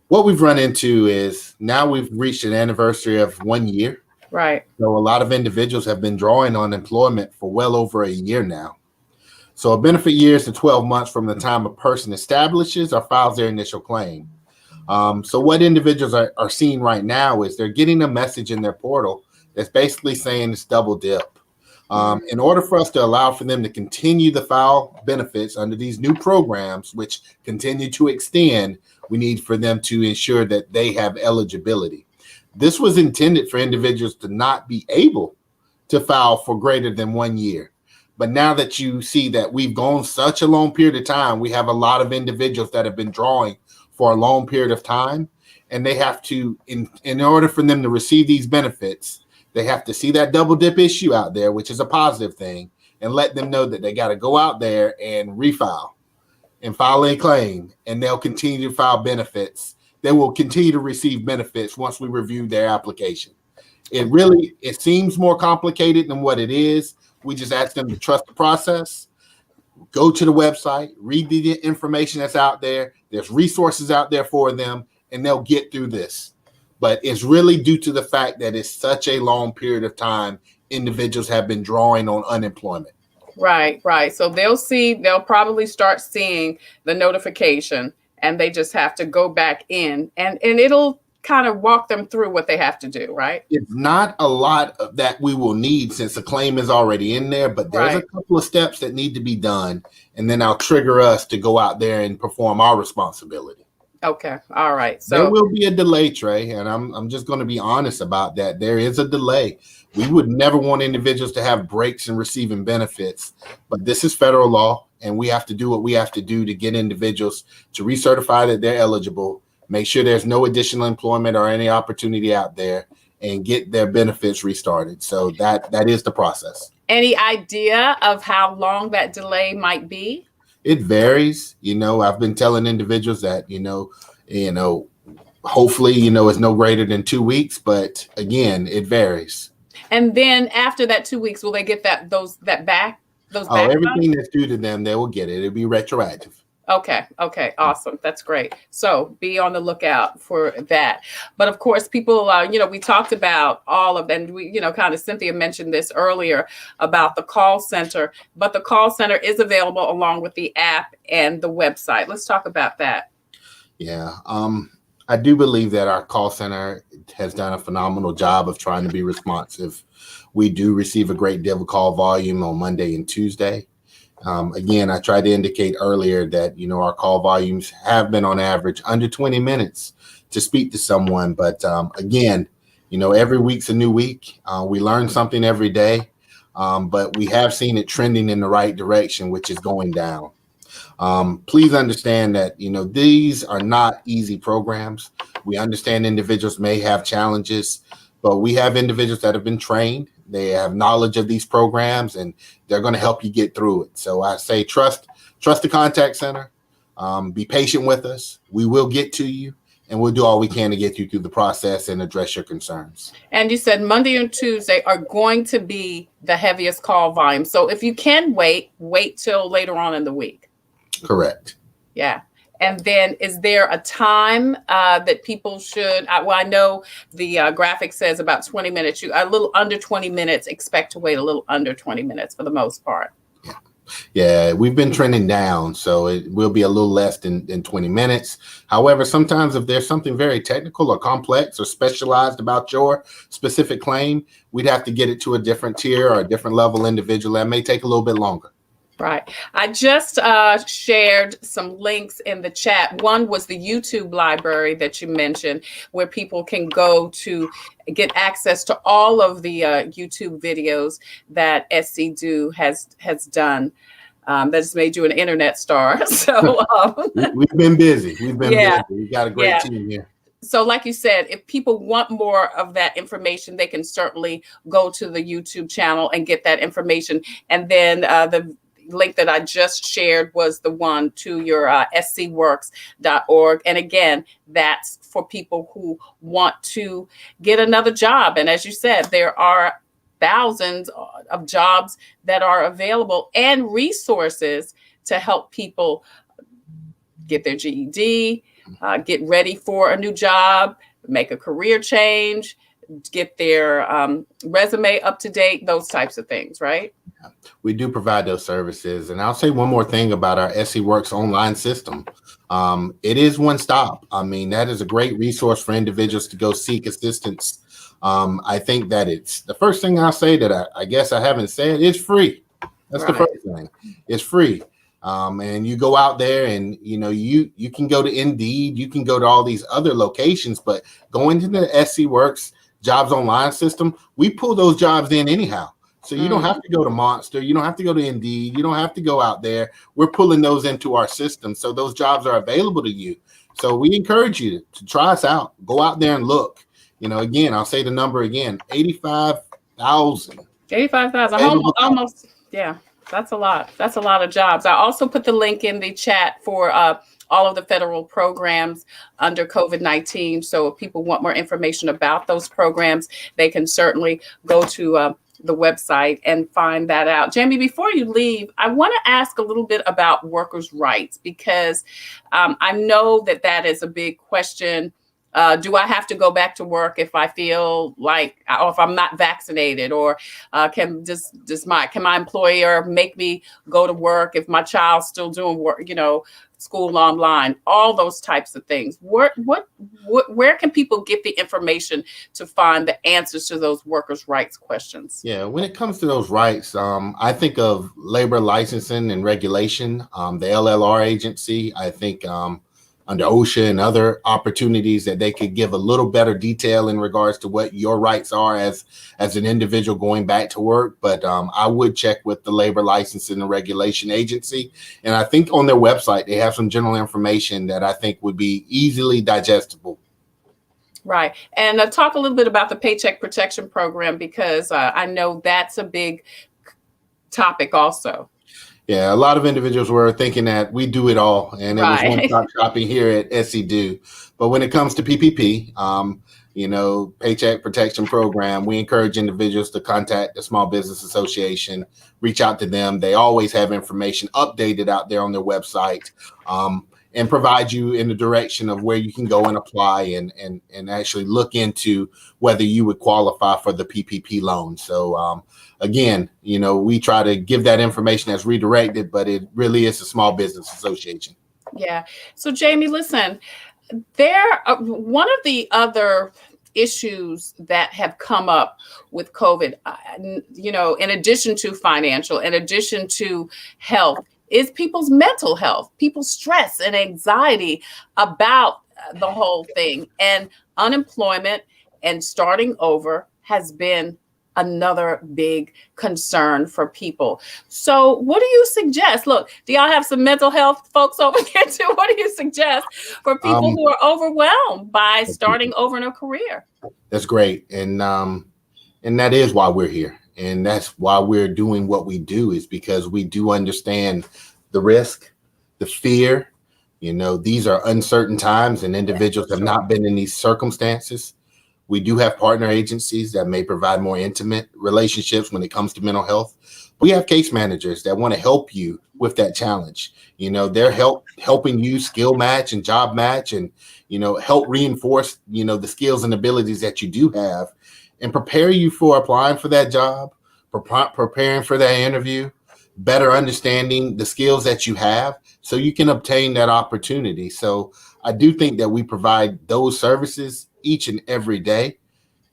what we've run into is now we've reached an anniversary of 1 year. Right. So a lot of individuals have been drawing on employment for well over a year now. So a benefit year is the 12 months from the time a person establishes or files their initial claim. So what individuals are seeing right now is they're getting a message in their portal that's basically saying it's double dip. In order for us to allow for them to continue to file benefits under these new programs, which continue to extend, we need for them to ensure that they have eligibility. This was intended for individuals to not be able to file for greater than 1 year. But now that you see that we've gone such a long period of time, we have a lot of individuals that have been drawing for a long period of time, and they have to, in order for them to receive these benefits, they have to see that double dip issue out there, which is a positive thing, and let them know that they got to go out there and refile and file a claim, and they'll continue to file benefits they will continue to receive benefits once we review their application. It seems more complicated than what it is. We just ask them to trust the process, go to the website, read the information that's out there. There's resources out there for them, and they'll get through this. But it's really due to the fact that it's such a long period of time individuals have been drawing on unemployment. Right. So they'll probably start seeing the notification, and they just have to go back in and it'll kind of walk them through what they have to do, right? It's not a lot of that we will need since the claim is already in there, but there's a couple of steps that need to be done, and then I'll trigger us to go out there and perform our responsibility. Okay. All right. So there will be a delay, Trey, and I'm just going to be honest about that. There is a delay. We would never want individuals to have breaks in receiving benefits, but this is federal law, and we have to do what we have to do to get individuals to recertify that they're eligible, make sure there's no additional employment or any opportunity out there, and get their benefits restarted. So that is the process. Any idea of how long that delay might be? It varies. I've been telling individuals that, hopefully, it's no greater than 2 weeks, but again, it varies. And then after that 2 weeks, will they get that back? Everything that's due to them, they will get it. It'll be retroactive. Okay. Awesome. That's great. So be on the lookout for that. But of course, people, we talked about all of, and we, kind of Cynthia mentioned this earlier about the call center, but the call center is available along with the app and the website. Let's talk about that. Yeah. I do believe that our call center has done a phenomenal job of trying to be responsive. We do receive a great deal of call volume on Monday and Tuesday. Again, I tried to indicate earlier that, our call volumes have been on average under 20 minutes to speak to someone. But again, every week's a new week. We learn something every day, but we have seen it trending in the right direction, which is going down. Please understand that, these are not easy programs. We understand individuals may have challenges, but we have individuals that have been trained. They have knowledge of these programs, and they're going to help you get through it. So I say trust the contact center. Be patient with us. We will get to you, and we'll do all we can to get you through the process and address your concerns. And you said Monday and Tuesday are going to be the heaviest call volume. So if you can wait till later on in the week. Correct. Yeah. And then is there a time that people should, I know the graphic says about 20 minutes, a little under 20 minutes, expect to wait a little under 20 minutes for the most part. Yeah, we've been trending down, so it will be a little less than 20 minutes. However, sometimes if there's something very technical or complex or specialized about your specific claim, we'd have to get it to a different tier or a different level individual. That may take a little bit longer. Right. I just shared some links in the chat. One was the YouTube library that you mentioned, where people can go to get access to all of the YouTube videos that SC Do has done. That's made you an internet star. So we've been busy. We've got a great team here. So like you said, if people want more of that information, they can certainly go to the YouTube channel and get that information. And then the link that I just shared was the one to your scworks.org. And again, that's for people who want to get another job. And as you said, there are thousands of jobs that are available and resources to help people get their GED, get ready for a new job, make a career change, get their resume up to date, those types of things, right? We do provide those services. And I'll say one more thing about our SC Works online system. It is one stop. I mean, that is a great resource for individuals to go seek assistance. I think that it's the first thing I'll say that I guess I haven't said, it's free. That's the first thing. It's free. And you go out there and, you can go to Indeed, you can go to all these other locations, but going to the SC Works jobs online system, we pull those jobs in anyhow. So you don't have to go to Monster. You don't have to go to Indeed. You don't have to go out there. We're pulling those into our system. So those jobs are available to you. So we encourage you to try us out. Go out there and look. Again, I'll say the number again, 85,000. 85,000. Almost. Yeah. That's a lot. That's a lot of jobs. I also put the link in the chat for all of the federal programs under COVID-19. So if people want more information about those programs, they can certainly go to the website and find that out. Jamie, before you leave, I want to ask a little bit about workers' rights, because I know that is a big question. Do I have to go back to work if I feel like, or if I'm not vaccinated, or can my employer make me go to work if my child's still doing work, school online, all those types of things? Where can people get the information to find the answers to those workers' rights questions? Yeah, when it comes to those rights, I think of labor licensing and regulation, the LLR agency. I think under OSHA and other opportunities that they could give a little better detail in regards to what your rights are as an individual going back to work. But I would check with the labor licensing and regulation agency. And I think on their website, they have some general information that I think would be easily digestible. Right. And talk a little bit about the Paycheck Protection Program, because I know that's a big topic also. Yeah, a lot of individuals were thinking that we do it all, and it was one-stop shopping here at SC Do. But when it comes to PPP, Paycheck Protection Program, we encourage individuals to contact the Small Business Association, reach out to them. They always have information updated out there on their website, and provide you in the direction of where you can go and apply and actually look into whether you would qualify for the PPP loan. So again, we try to give that information as redirected, but it really is a Small Business Association. Yeah. So Jamie, listen, one of the other issues that have come up with COVID, in addition to financial, in addition to health, is people's mental health, people's stress and anxiety about the whole thing. And unemployment and starting over has been another big concern for people. So what do you suggest? Look, do y'all have some mental health folks over there too? What do you suggest for people who are overwhelmed by starting over in a career? That's great. And that is why we're here. And that's why we're doing what we do, is because we do understand the risk, the fear. These are uncertain times, and individuals have not been in these circumstances. We do have partner agencies that may provide more intimate relationships when it comes to mental health. We have case managers that want to help you with that challenge. They're helping you skill match and job match, and help reinforce the skills and abilities that you do have, and prepare you for applying for that job, preparing for that interview, better understanding the skills that you have so you can obtain that opportunity. So I do think that we provide those services each and every day,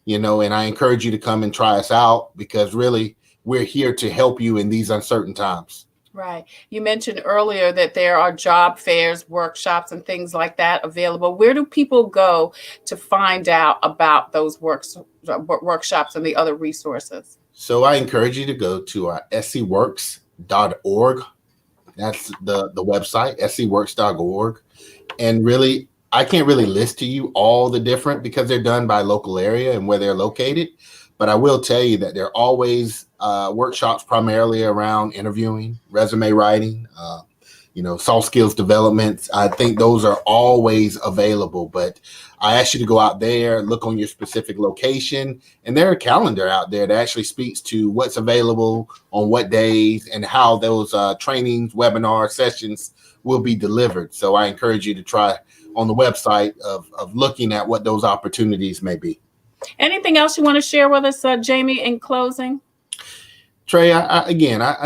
and I encourage you to come and try us out, because really we're here to help you in these uncertain times. Right. You mentioned earlier that there are job fairs, workshops, and things like that available. Where do people go to find out about those workshops and the other resources? So I encourage you to go to our scworks.org. That's the website, scworks.org. And really, I can't really list to you all the different, because they're done by local area and where they're located. But I will tell you that there are always workshops primarily around interviewing, resume writing, soft skills development. I think those are always available. But I ask you to go out there, look on your specific location, and there's a calendar out there that actually speaks to what's available on what days and how those trainings, webinar sessions will be delivered. So I encourage you to try on the website of looking at what those opportunities may be. Anything else you want to share with us, Jamie, in closing? Trey, I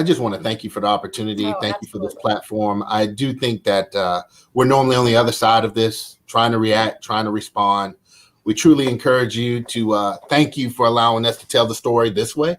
just want to thank you for the opportunity. Thank you for this Absolutely. platform. I do think that we're normally on the other side of this, trying to react, trying to respond. We truly encourage you to thank you for allowing us to tell the story this way.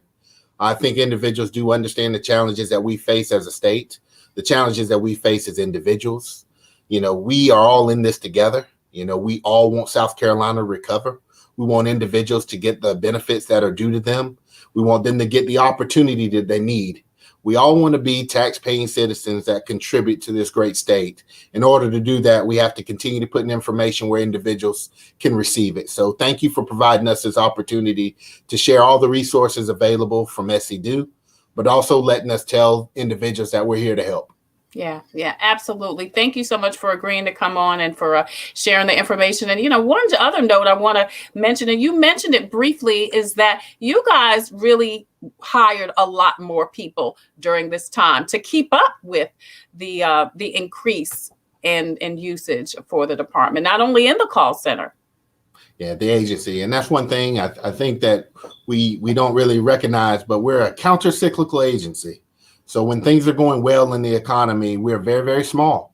I think individuals do understand the challenges that we face as a state, the challenges that we face as individuals. We are all in this together. We all want South Carolina to recover. We want individuals to get the benefits that are due to them. We want them to get the opportunity that they need. We all want to be tax-paying citizens that contribute to this great state. In order to do that, we have to continue to put in information where individuals can receive it. So thank you for providing us this opportunity to share all the resources available from SC Do, but also letting us tell individuals that we're here to help. Yeah, absolutely. Thank you so much for agreeing to come on and for sharing the information. And, one other note I want to mention, and you mentioned it briefly, is that you guys really hired a lot more people during this time to keep up with the increase in usage for the department, not only in the call center. Yeah, the agency. And that's one thing I think that we don't really recognize, but we're a counter-cyclical agency. So when things are going well in the economy, we're very, very small.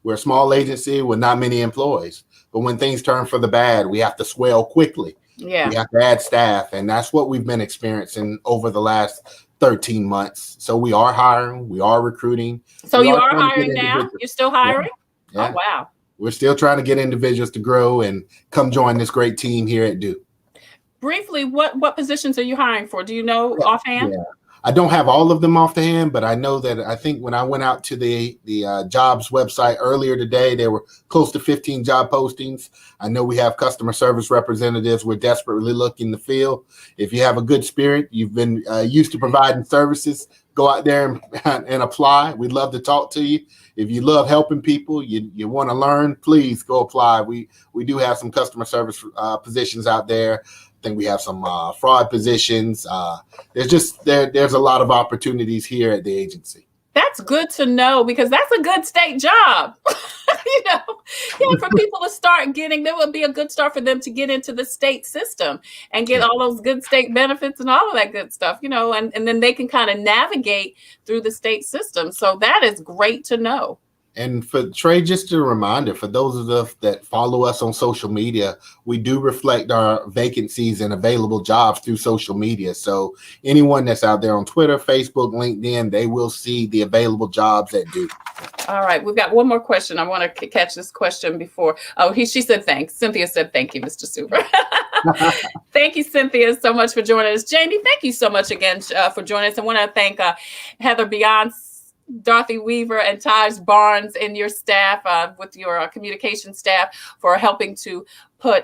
We're a small agency with not many employees. But when things turn for the bad, we have to swell quickly. Yeah. We have to add staff. And that's what we've been experiencing over the last 13 months. So we are hiring. We are recruiting. So you are hiring now? You're still hiring? Yeah. Oh, wow. We're still trying to get individuals to grow and come join this great team here at Dept. Briefly, what positions are you hiring for? Do you know offhand? Yeah. I don't have all of them off the hand, but I know that I think when I went out to the jobs website earlier today, there were close to 15 job postings. I know we have customer service representatives we're desperately looking to fill. If you have a good spirit, you've been used to providing services, go out there and apply. We'd love to talk to you. If you love helping people, you want to learn, please go apply. We do have some customer service positions out there. I think we have some fraud positions. There's a lot of opportunities here at the agency. That's good to know, because that's a good state job. For people to start getting, there would be a good start for them to get into the state system and get all those good state benefits and all of that good stuff, and then they can kind of navigate through the state system. So that is great to know. And for Trey, just a reminder, for those of us that follow us on social media, we do reflect our vacancies and available jobs through social media. So anyone that's out there on Twitter, Facebook, LinkedIn, they will see the available jobs at Dept. All right. We've got one more question. I want to catch this question before. She said thanks. Cynthia said thank you, Mr. Super. Thank you, Cynthia, so much for joining us. Jamie, thank you so much again for joining us. I want to thank Heather Beyonce, Dorothy Weaver, and Taj Barnes and your staff with your communication staff for helping to put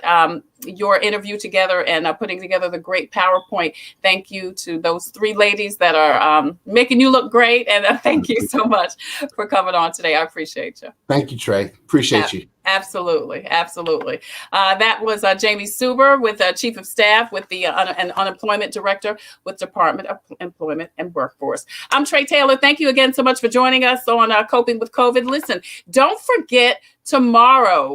your interview together and putting together the great PowerPoint. Thank you to those three ladies that are making you look great. And thank you so much for coming on today. I appreciate you. Thank you, Trey. Appreciate you. Absolutely. Absolutely. That was Jamie Suber with Chief of Staff with the Unemployment Director with Department of Employment and Workforce. I'm Tre Tailor. Thank you again so much for joining us on Coping with COVID. Listen, don't forget, tomorrow,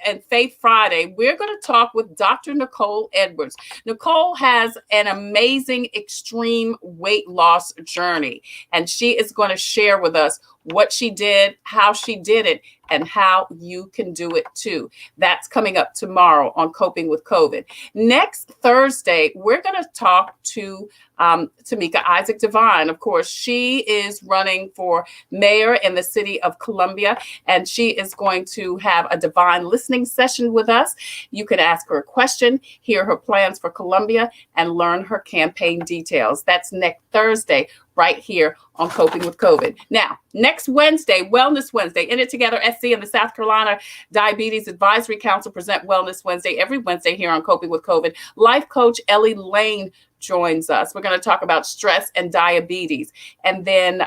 and Faith Friday, we're going to talk with Dr. Nicole Edwards. Nicole has an amazing extreme weight loss journey, and she is going to share with us what she did, how she did it, and how you can do it too. That's coming up tomorrow on Coping with COVID. Next Thursday, we're going to talk to Tamika Isaac Devine. Of course, she is running for mayor in the city of Columbia, and she is going to have a Divine listening session with us. You can ask her a question, hear her plans for Columbia, and learn her campaign details. That's next Thursday, right here on Coping with COVID. Now, next Wednesday, Wellness Wednesday, In It Together SC and the South Carolina Diabetes Advisory Council present Wellness Wednesday every Wednesday here on Coping with COVID. Life coach Ellie Lane joins us. We're going to talk about stress and diabetes. And then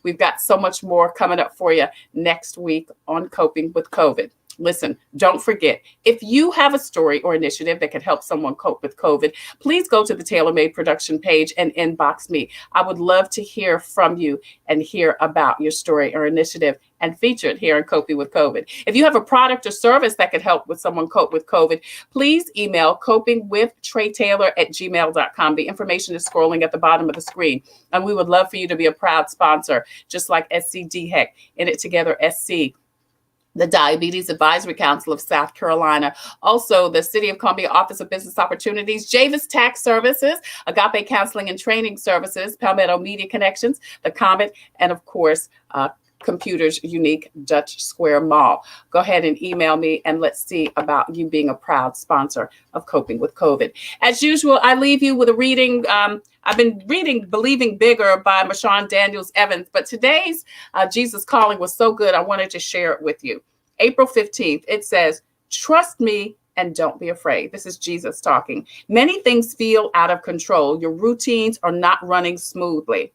we've got so much more coming up for you next week on Coping with COVID. Listen, don't forget, if you have a story or initiative that could help someone cope with COVID, please go to the Tailor Made production page and inbox me. I would love to hear from you and hear about your story or initiative and feature it here in Coping with COVID. If you have a product or service that could help with someone cope with COVID, please email copingwithtreitailor@gmail.com. The information is scrolling at the bottom of the screen. And we would love for you to be a proud sponsor, just like SCDHEC, In It Together SC, the Diabetes Advisory Council of South Carolina, also the City of Columbia Office of Business Opportunities, Javis Tax Services, Agape Counseling and Training Services, Palmetto Media Connections, the Comet, and of course, Computers Unique Dutch Square Mall. Go ahead and email me and let's see about you being a proud sponsor of Coping with COVID. As usual, I leave you with a reading. I've been reading Believing Bigger by Marshawn Daniels Evans, but today's Jesus Calling was so good, I wanted to share it with you. April 15th, it says, "Trust me and don't be afraid." This is Jesus talking. "Many things feel out of control. Your routines are not running smoothly.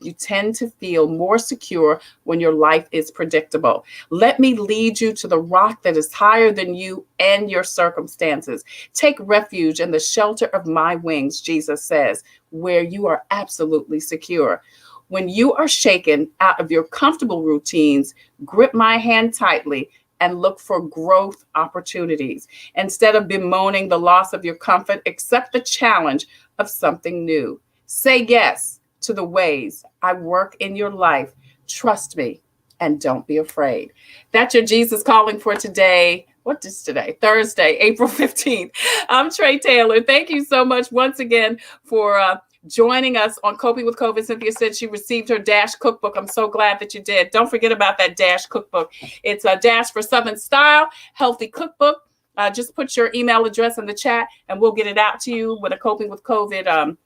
You tend to feel more secure when your life is predictable. Let me lead you to the rock that is higher than you and your circumstances. Take refuge in the shelter of my wings, Jesus says, where you are absolutely secure. When you are shaken out of your comfortable routines, grip my hand tightly and look for growth opportunities. Instead of bemoaning the loss of your comfort, accept the challenge of something new. Say yes to the ways I work in your life. Trust me and don't be afraid. That's your Jesus Calling for today. What is today? Thursday, April 15th. I'm Tre Tailor. Thank you so much once again for joining us on Coping with COVID. Cynthia said she received her DASH cookbook. I'm so glad that you did. Don't forget about that DASH cookbook. It's a DASH for Southern Style, healthy cookbook. Just put your email address in the chat and we'll get it out to you with a Coping with COVID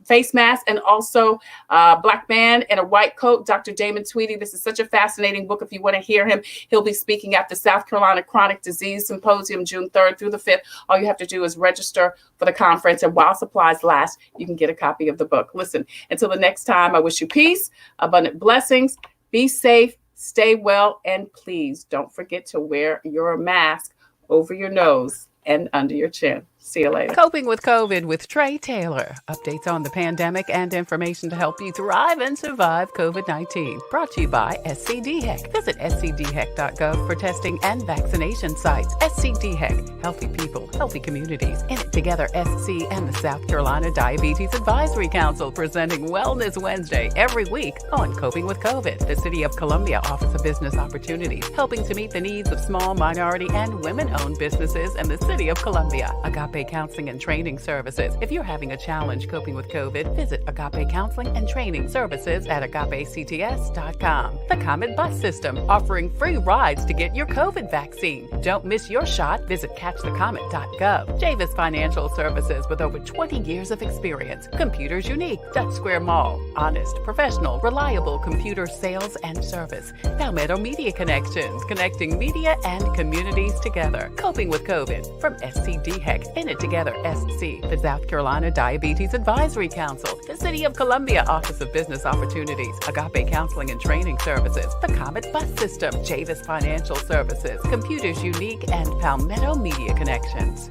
face mask, and also Black Man in a White Coat, Dr. Damon Tweedy. This is such a fascinating book. If you want to hear him, he'll be speaking at the South Carolina Chronic Disease Symposium, June 3rd through the 5th. All you have to do is register for the conference, and while supplies last, you can get a copy of the book. Listen, until the next time, I wish you peace, abundant blessings, be safe, stay well, and please don't forget to wear your mask over your nose and under your chin. See you later. Coping with COVID with Tre Tailor. Updates on the pandemic and information to help you thrive and survive COVID-19. Brought to you by SCDHEC. Visit scdhec.gov for testing and vaccination sites. SCDHEC. Healthy people, healthy communities. In it together, SC and the South Carolina Diabetes Advisory Council presenting Wellness Wednesday every week on Coping with COVID. The City of Columbia Office of Business Opportunities, helping to meet the needs of small, minority, and women-owned businesses in the City of Columbia. Agape Counseling and Training Services. If you're having a challenge coping with COVID, visit Agape Counseling and Training Services at agapects.com. The Comet Bus System, offering free rides to get your COVID vaccine. Don't miss your shot. Visit catchthecomet.gov. Javis Financial Services, with over 20 years of experience. Computers Unique, Dutch Square Mall. Honest, professional, reliable computer sales and service. Palmetto Media Connections, connecting media and communities together. Coping with COVID from SCDHEC. In it together, SC, the South Carolina Diabetes Advisory Council, the City of Columbia Office of Business Opportunities, Agape Counseling and Training Services, the Comet Bus System, Javis Financial Services, Computers Unique, and Palmetto Media Connections.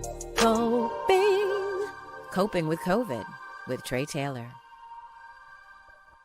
Coping with COVID with Tre Tailor.